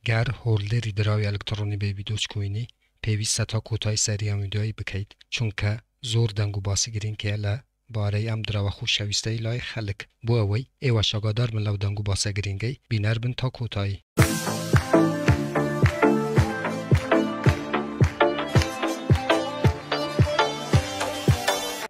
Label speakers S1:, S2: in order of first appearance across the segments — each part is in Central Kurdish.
S1: گر هولدری دراوی الکترونی به ویدیوچ کوینی پێویستە تا کۆتایی سەریان ویدیۆی بکەیت چونکە زۆر دەنگ و باسی گرینکە لە بارەی ئەم دراوە خۆشەویستەی لای خەڵک بۆ ئەوەی ئێوە ئاگادار بن لەو دەنگ و باسە گرینگەی بینەر بن تا کۆتایی.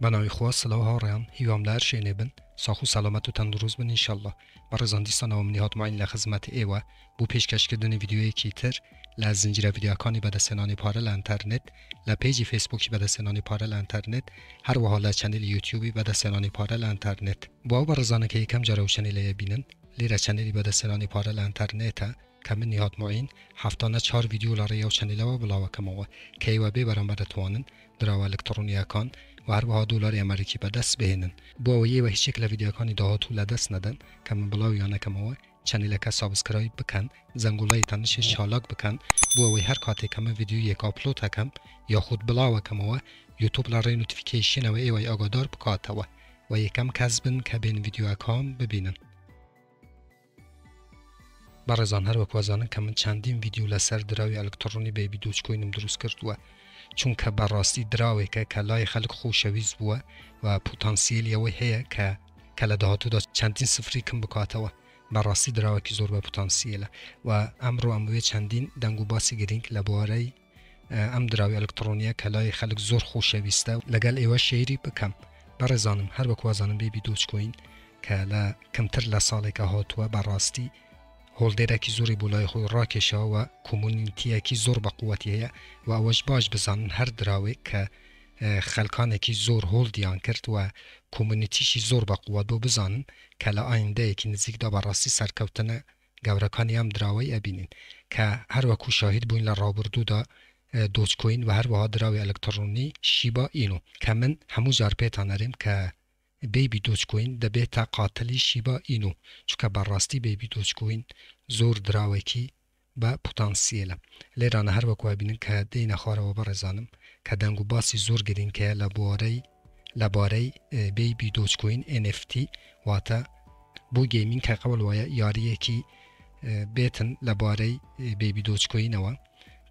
S1: بەناوی خوا سڵاو هاوڕێیان هیوام لە هەر شوێنێ بن ساخ و سەلامەت و تەندروست بن ئینشەڵڵا. بەڕێزان دیسانەوە منی هاتماین لە خزمەت ئێوە بۆ پێشکەشکردنی ڤیدیۆیەکی تر لە زنجیرە ڤیدیۆکانی بەدەستهێنانی پارە لە ئینتەرنێت لە پێیجی فەیسبووکی بەدەستهێنانی پارە لە ئینتەرنێت هەروەها لە چەنێلی یوتیوبی بەدەستهێنانی پارە لە ئینتەرنێت. بۆ ئەو بەڕێزانە کە یەکەم جارە ئەو چەنێلەیە بینن لێرە چەنێلی بەدەستهێنانی پارە لە ئینتەرنێتە کە من هاتماین هەفتانە 4 ڤیدیۆ لە ڕێی ئەو چەنێلەوە بڵاوەکەمەوە کە ئێوە بێ بەرامبەر دەتوانن دراوە ئەلکترۆنیەکان و هەروەها دۆلاری ئەمریکی بەدەست بهێنن. بۆ ئەوە ئێوە هیچێک لە ڤیدیۆکانی داهاتوو لەدەست نەدەن کە من بڵاویانەکەمەوە چەنێلەکە سابسکرایب بکەن زەنگوڵای تەنشی چالاک بکەن بۆ ئەوەی هەر کاتێک کە من ڤیدیۆیەک ئاپلۆد ئەکەم یاخود بڵاوەکەمەوە یوتیوب لە ڕێی نوتیفیکیشنەوە ئێوەی ئاگادار بکاتەوە و یەکەم کەس بن کە بین ڤیدیۆکان ببینن. بەڕێزان هەروەک وازانن کە من چەندین ڤیدیۆ لەسەر دراوی ئەلکترۆنی بە ویدیۆچ کوینم دروست کردووە چونکە بەڕاستی دراوێکە کە لای خەڵک خۆشەویست بووە و پۆتانسیێلی ئەوەی هەیە کە لە داهاتوودا چەندین سفری کەم بکاتەوە. بەڕاستی دراوێکی زۆر بە پۆتانسیێلە و ئەمڕۆ ئەمەوێ چەندین دەنگ و باسی گرنگ لە بوارەی ئەم دراوی ئەلکترۆنیە کە لای خەڵک زۆر خۆشەویستە لەگەڵ ئێوە شێری بکەم. بەڕێزانم هەروەک وازانم بێ ویدیۆچ کوین کە لە کەمتر لە ساڵێکە هاتووە بەڕاستی هۆڵدێرێکی زۆری بۆ لای خۆی ڕاکێشەوە و کۆمونیتیەکی زۆر بە قووەتی هەیە و ئەوەش باش بزانن هەر دراوێک کە خەڵکانێکی زۆر هۆڵدیان کرد و کۆمونیتیشی زۆر بە قووەت بۆ بزانن کە لە ئایندەیەکی نزیکدا بەڕاستی سەرکەوتنە گەورەکانی ئەم دراوەی ئەبینین کە هەروەکو شاهید بووین لە ڕابردوودا دۆچکۆین و هەروەها دراوی ئەلکترۆنی شیبا ئینو کە من هەموو جار پێتان ئەرێم کە بێبی دۆچکۆین دەبێتە قاتلی شیبا ئینو چونکە بەڕاستی بێبی دۆچکۆین زۆر دراوێکی بە پۆتانسیێلە. لێرانە هەروەکو بینن کە دێنە خوارەوە بەڕێزانم کە دەنگ و باسی زۆر گرینکەیە لەبارەی بێبی دۆچکۆین NFT واتە بۆ گەیمینگ کە قەول وایە یاریەکی بێتن لەبارەی بێبی دۆچکۆینەوە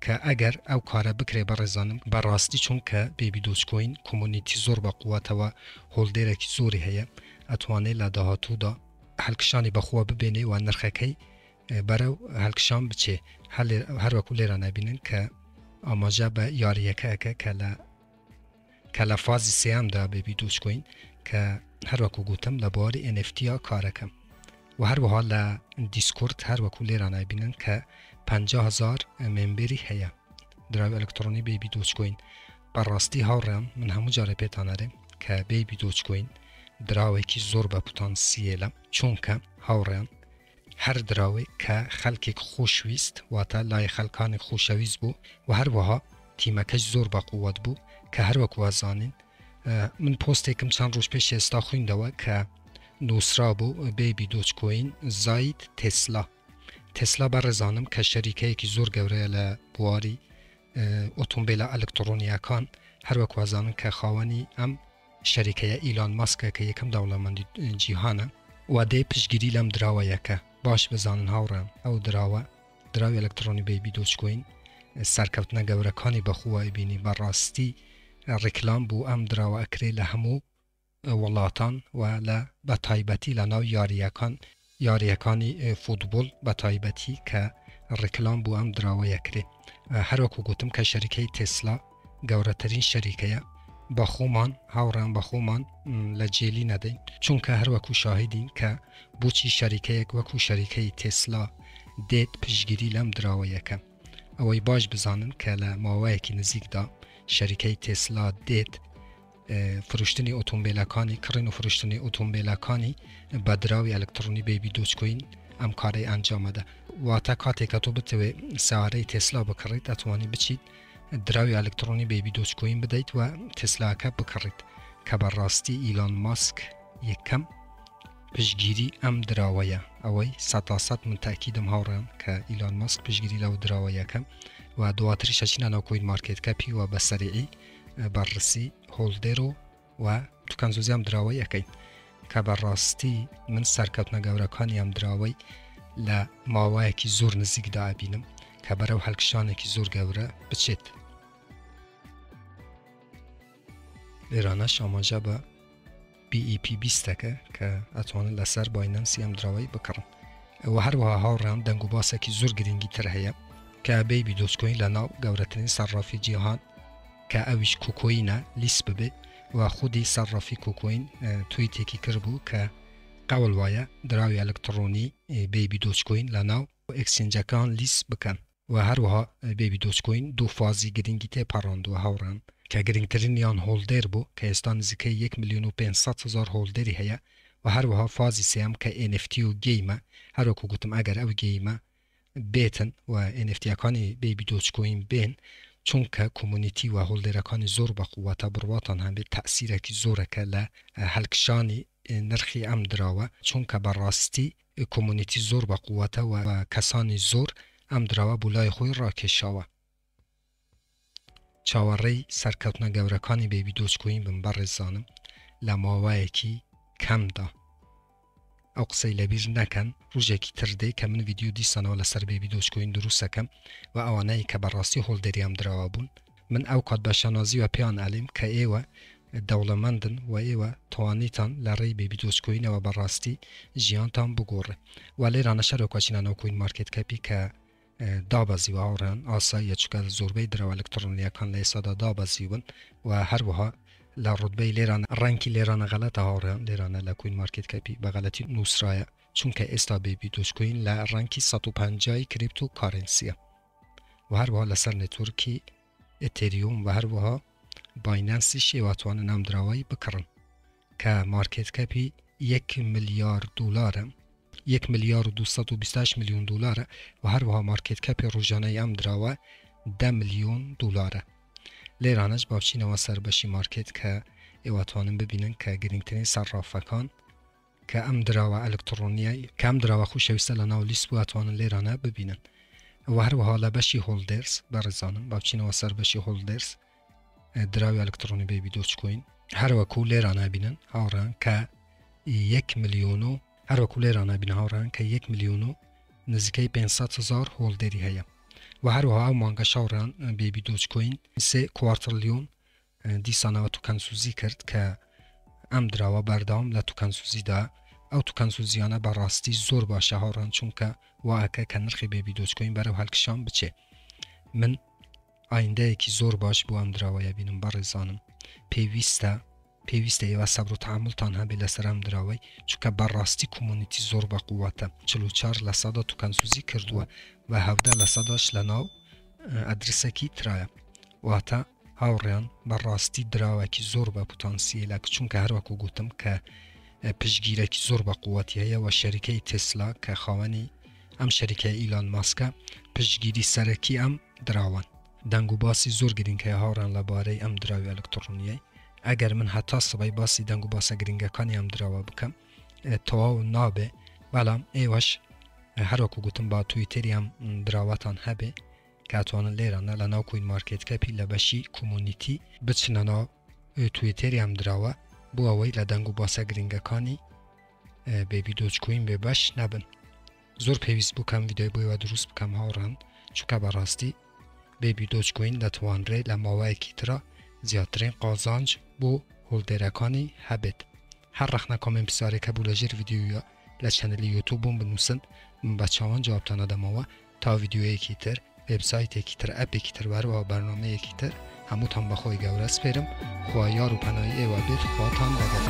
S1: کە ئەگەر ئەو کارە بکرێ بەڕێزانم بەڕاستی چونکە بێبی دۆچکۆین کۆمونیتی زۆر بە قووەتەوە هۆڵدێرێکی زۆری هەیە ئەتوانێت لە داهاتوودا هەڵکشانی بەخوا ببێنێ و نرخەکەی بەرەو هەڵکشان بچێ. هەروەکو لێرە نەبینن کە ئاماژە بە یاریەکەکە کە لە فازی سێیامدا بێبی دۆچکۆین کە هەروەکو گوتم لە بواری NFT کارەکەم و هەروەها لە دیسکورد هەروەکو لێرە نەبینن کە 50,000 مێمبەری هەیە دراوی ئەلکترۆنی بێبی دۆچکۆین. بەڕاستی هاوڕێم من هەموو جارە پێتانەرێم کە بێبی دۆچکۆین دراوێکی زۆر بە پۆتانسیێلە چونکە هاوڕێم هەر دراوێک کە خەڵکێک خۆشویست واتە لای خەڵکانی خۆشەویست بوو و هەروەها تیمەکەش زۆر بە قووەت بوو کە هەروەک وازانین من پۆستێکم چەند ڕۆژ پێش ئێستا خوێندەوە کە نووسرا بوو بێبی دۆچکۆین زاید تسلا بەڕێزانم کە شەریکەیەکی زۆر گەورەیە لە بواری ئۆتۆمبیلە ئەلکترۆنیەکان هەروەک وازانن کە خاوەنی ئەم شەریکەیە ئیلان ماسکە کە یەکەم دەوڵەمەندی جیهانە و دێ پشگیری لەم دراوەیەکە باش بزانن هاوڕێم ئەو دراوی ئەلکترۆنی بێبی دۆچکۆین سەرکەوتنە گەورەکانی بەخوای بینی بەڕاستی ڕیکلام بوو ئەم دراوە ئەکرێ لە هەموو وڵاتان و لە بەتایبەتی لە ناو یاریەکانی فوتبۆل بەتایبەتی کە ڕیکلام بوو ئەم دراوەیەکرێ. هەروەکو گوتم کە شەریکەی تسلا گەورەترین شەریکەیە بەخۆمان هاوڕێم بەخۆمان لە جێلی نەدەین چونکە هەروەکو شاهدین کە بۆچی شەریکەیەک وەکو شەریکەی تسلا دێت پشگیری لەم دراوەیەکە. ئەوەی باش بزانن کە لە ماوەیەکی نزیکدا شەریکەی تسلا دێت فروشتنی ئۆتۆمبیلەکانی کڕین و فروشتنی ئۆتۆمبیلەکانی بە دراوی ئەلکترۆنی بێبی دۆچکۆین ئەم کارەی ئەنجامەدە واتە کاتێکە تۆ بتەوێ سیارەی تسلا بکڕیت ئەتوانی بچیت دراوی ئەلکترۆنی بێبی دۆچکۆین بدەیت و تسلاکە بکڕیت کە بەڕاستی ئیلان ماسک یەکەم پشگیری ئەم دراوەیە ئەوەی 100% من تاکیدم هاوڕێم کە ئیلان ماسک پشگیری لەو دراوەیەکە و دواتری شەچینە ناو کۆین مارکێت کەپی و بە سەریعی بەڕسی هۆڵدێرۆ و توکان زۆزی ئەم دراوەی ئەەکەین کە بەڕاستی من سەرکەوتنە گەورەکانی ئەم دراوەی لە ماوەیەکی زۆر نزیکدا ئەبینم کە بەرەو هەڵکشانێکی زۆر گەورە بچێت. لێرانەش ئاماژە بە BEP 20ەکە کە ئەتوانن لەسەر باینەنسی ئەم دراوەی بکڕن. و هەروەها هاوڕێیان دەنگ و باسێکی زۆر گرنگی تر هەیە کە بەیبی دۆچکۆین لە ناو گەورەترین سەرڕافی جیهان کە ئەویش کوکۆینە لیست ببێ و خودی سەرڕافی کوکۆین تویتێکی کردبوو کە قەول وایە دراوی ئەلکترۆنی بەیبی دۆچکۆین لە ناو ئەکسچێنجەکان لیست بکەن و هەروەها بەیبی دۆچکۆین دوو فازی گرنگی تێپەڕاندووە هاوڕێیان کە گرنگترینیان هۆڵدێر بوو کە ئێستا نزیکەی 1,500,000 هۆڵدێری هەیە و هەروەها فازی سێم کە NFT و گەیمە هەروەکو گوتم ئەگەر ئەو گەیمە بێتن و NFTەکانی بەیبی دۆچکۆین بێن چونکە کۆمونیتی و هۆڵدێرەکانی زۆر بە قووەتە بڕواتان هەبێت تەئسیرێکی زۆرەکە لە هەڵکشانی نرخی ئەم دراوە چونکە بەڕاستی کۆمونیتی زۆر بە قووەتە و کەسانی زۆر ئەم دراوە بۆ لای خۆی ڕاکێشاوە. چاوەڕێی سەرکەوتنە گەورەکانی بەیبی دۆچکۆین بم بەڕێزانم لە ماوەیەکی کەمدا. ئەو قسەی لەبیر نەکەن ڕۆژێکی تردەی کە من ڤیدیۆ دیسانەوە لەسەر بەیبی دۆچکۆین دروستەکەم و ئەوانەی کە بەڕاستی هۆڵدەری ئەم دراوە بوون من ئەو کات بەشەنازی و پێیان ئەلیم کە ئێوە دەوڵەمەندن و ئێوە توانیتان لە ڕێی بەیبی دۆچکۆینەوە بەڕاستی ژیانتان بگۆڕێ و لێرانە شەرۆکاچینانەوە کوین مارکێت کەپی کە دابەزیوە هاوڕێیان ئاساییە چونکە زۆربەی دراوە ئەلکترۆنیەکان لە ئێستادا دابەزیون و هەروەها لە ڕوتبەی لێران ڕەنکی لێرانە غەڵەتە هاوڕێیان لێرانە لە کوین مارکێت کەپی بە غەڵەتی نووسرایە چونکە ئێستا بەیبی دۆچکۆین لە ڕەنکی 150 کریپتۆ کارنسیە و هەروەها لەسەر نێتورکی ئێتریۆم و هەروەها باینەنسی شێواتوانن ئەم دراوەی بکڕن کە مارکێت کەپی 1 ملیارد دلارە 1 ملیار و 228 میلیۆن دلارە و هەروەها مارکێت کەپی ڕۆژانەی ئەم دراوە 10 میلیۆن دلارە. لێرانەش باوچینەوە سەر بەشی مارکێت کە ئێواتوانن ببینن کە گرنگترین سەرڕافەکان کە ئەم دراوە ئەلکترۆنیای کە ئەم دراوە خوشەویستە لە ناو لیست بوو ئەتوانن لێرانە ببینن و هەروەها لە بەشی هۆڵدێرس بەڕێزانم باوچینەوە سەر بەشی هۆڵدێرس دراوی ئەلکترۆنی بەیبی دۆچکۆین هەروەکو لێرانە بینن هاوڕێیان کە 1 میلیۆن و هەروەکو لێرانە بینە هاوڕێیان کە 1 میلیۆن و نزیکەی 500,000 هۆڵدێری هەیە و هەروەها ئەو مانگە شاوڕێیان بەیبی دۆچکۆین 3 کوارتریلیۆن دیسانەوە توکەنسوزی کرد کە ئەم دراوە بەردەوام لە توکەنسوزیدا ئەو توکەنسوزیانە بەڕاستی زۆر باشە هاوڕێیان چونکە واکە کە نرخی بەیبی دۆچکۆین بەرەو هەڵکشان بچێ. من ئایندەیەکی زۆر باش بۆ ئەم دراوەیە بینم بەڕێزانم پێویستە ئێوە سەبر و تەحموڵتان هەبێت لەسەر ئەم دراوەی چونکە بەڕاستی کۆمونیتی زۆر بە قووەتە 44% توکەنسوزی کردووە و 17% لە ناو ئەدرسێکی ترایە واتە هاوڕێیان بەڕاستی دراوەکی زۆر بە پۆتانسیێلە چونکە هەروەکو گوتم کە پشگیرێکی زۆر بە قووەتی هەیە و شەریکەی تسلا کە خاوەنی ئەم شەریکە ئیلان ماسکە پشگیری سەرەکی ئەم دراوان دەنگ و باسی زۆر گرنگکە هاوڕێیان لەبارەی ئەم دراوی ئەلکترۆنیای ئەگەر من هەتا سبەی باسی دەنگ و باسە گرنگەکانی ئەم دراوە بکەم تەواو نابێ بەڵام ئێوەش هەروەکو گوتم با تویتەری ئەم دراوەتان هەبێ کاتوانن لێرانە لە ناو کوین مارکێت کەپی لە بەشی کۆمونیتی بچنە ناو تویتەری ئەم دراوە بۆ ئەوەی لە دەنگ و باسە گرنگەکانی بەیبی دۆچکۆین بێ بەش نەبن. زۆر پێویست بووکەم ڤیدیۆی بۆیەوە دروست بکەم هاوڕان چونکە بەڕاستی بەیبی دۆچکۆین دەتوانرێت لە ماوەیەکی ترە زیاترین قازانج بۆ هۆڵدێرەکانی هەبێت. هەر ڕەخنە کۆمنت پرسیارێکە بوو لەژێر ڤیدیۆیە لە چەنەلی یوتیوب بووم بنووسن من بە چاوان جوابتان دەدەمەوە تا ڤیدیۆیەکی تر وێبسایتێکی تر ئەپێکی تر وەروەها بەرنامەیەکی تر هەمووتان بەخۆی گەورە سپێرم خوا یار و پەنای ئێوە بێت خواتان لەگەڵ.